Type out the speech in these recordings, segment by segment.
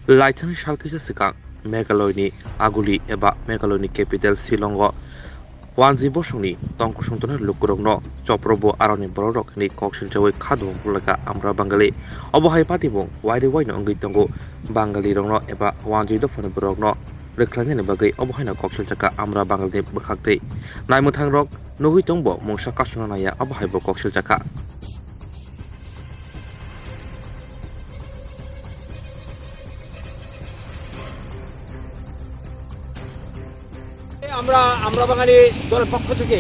लाइथानि सालखैसो सिगां मेघालयनि आगुलि एबा मेघालयनि केपिटेल शिलंग वानजि बसंनि तंकसंतन लुकुरंनो चप्रबो आरनि बररकनि कक्सिलजोयै खादुं पुलका आमरा बांगाली अबहाय पातिबुं वाइरे वाइनो अंगै तंगो बांगाली रंनो एबा वानजि दफानि बररकनो रेख्लानि बागै अबहायना कक्सिलजका आमरा बांगालनि बखाक्तै नायमुथां रक नुगै तंबो मुंसा कासना नाया अबहायबो कक्सिलजका আমরা আমরা বাঙালি দলের পক্ষ থেকে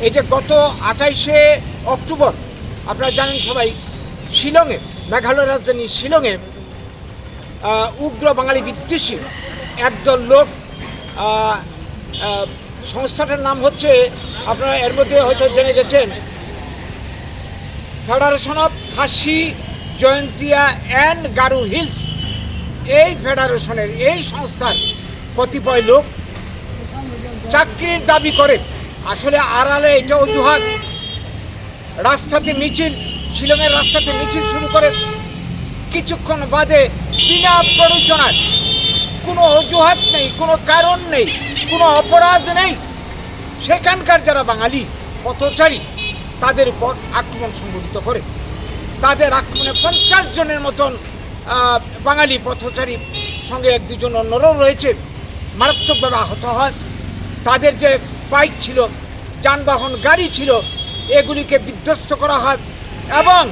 এই যে গত 28শে অক্টোবর আপনারা জানেন সবাই শিলংয়ে মেঘালয় রাজধানী শিলংয়ে উগ্র বাঙালি বিদ্বেষী একদল লোক সংস্থাটার নাম হচ্ছে আপনারা এর মধ্যে হয়তো জেনে গেছেন federation of Khasi Jaintia and Garo hills. এই ফেডারেশনের এই সংস্থার কতিপয় লোক চাকরির দাবি করে আসলে আড়ালে এটা অজুহাত। রাস্তাতে মিছিল, শিলংয়ের রাস্তাতে মিছিল শুরু করে কিছুক্ষণ বাদে বিনা প্ররোচনায়, কোনো অজুহাত নেই, কোনো কারণ নেই, কোনো অপরাধ নেই, সেখানকার যারা বাঙালি পথচারী তাদের উপর আক্রমণ সংঘটিত করে। তাদের আক্রমণে 50 জনের মতন বাঙালি পথচারী সঙ্গে 1-2 জন অন্যরাও রয়েছে মারাত্মকভাবে আহত হয়। তাদের যে বাইক ছিল, যানবাহন গাড়ি ছিল, এগুলিকে বিধ্বস্ত করা হয় এবং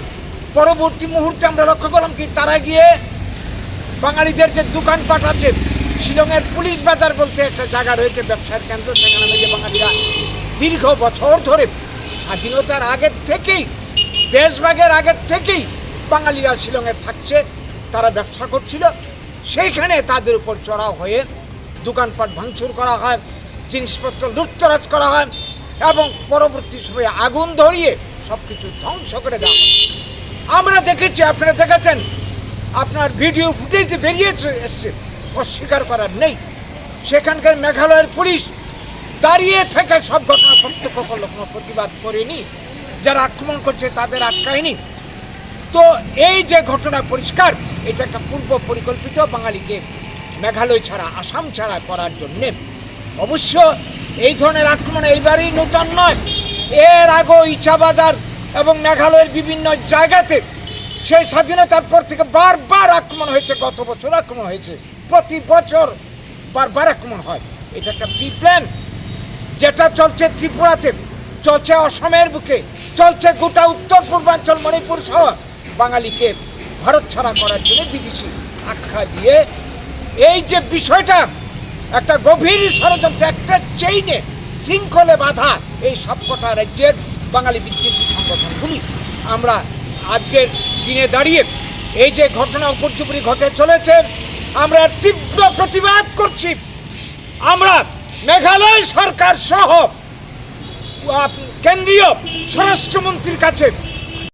পরবর্তী মুহূর্তে আমরা লক্ষ্য করলাম কি তারা গিয়ে বাঙালিদের যে দোকানপাট আছে, শিলংয়ের পুলিশ বাজার বলতে একটা জায়গা রয়েছে ব্যবসার কেন্দ্র, সেখানে যে বাঙালিরা দীর্ঘ বছর ধরে স্বাধীনতার আগের থেকেই, দেশভাগের আগের থেকেই বাঙালিরা শিলংয়ে থাকছে, তারা ব্যবসা করছিল, সেইখানে তাদের উপর চড়াও হয়ে দোকানপাট ভাঙচুর করা হয়, জিনিসপত্র লুটতরাজ করা হয় এবং পরবর্তী সময়ে আগুন ধরিয়ে সব কিছু ধ্বংস করে দেওয়া হয়। আমরা দেখেছি, আপনারা দেখেছেন, আপনার ভিডিও ফুটেজে বেরিয়ে এসছে, অস্বীকার করার নেই। সেখানকার মেঘালয়ের পুলিশ দাঁড়িয়ে থেকে সব ঘটনা প্রত্যক্ষ করল, কোনো প্রতিবাদ করেনি, যারা আক্রমণ করছে তাদের আটকায়নি। তো এই যে ঘটনা পরিষ্কার, এটা একটা পূর্ব পরিকল্পিত বাঙালিকে মেঘালয় ছাড়া, আসাম ছাড়া করার জন্যে। অবশ্য এই ধরনের আক্রমণ এইবারই নতুন নয়, এর আগেও ইছাবাজার এবং মেঘালয়ের বিভিন্ন জায়গাতে সেই স্বাধীনতার পর থেকে বারবার আক্রমণ হয়েছে। গত বছর আক্রমণ হয়েছে, প্রতি বছর বারবার আক্রমণ হয়। এটা একটা প্রি প্ল্যান, যেটা চলছে ত্রিপুরাতে, চলছে অসমের বুকে, চলছে গোটা উত্তর পূর্বাঞ্চল মণিপুর সহ বাঙালিকে ভারত ছাড়া করার জন্য বিদেশি আখ্যা দিয়ে এই যে বিষয়টা একটা গভীর ষড়যন্ত্র, একটা চেইনে, শৃঙ্খলে বাঁধা এই সবকটা রাজ্যের বাঙালি বিদ্বেষী সংগঠনগুলি। আমরা আজকের দিনে দাঁড়িয়ে এই যে ঘটনা উপর্যুপরি ঘটে চলেছে, আমরা তীব্র প্রতিবাদ করছি। আমরা মেঘালয় সরকার সহ কেন্দ্রীয় স্বরাষ্ট্রমন্ত্রীর কাছে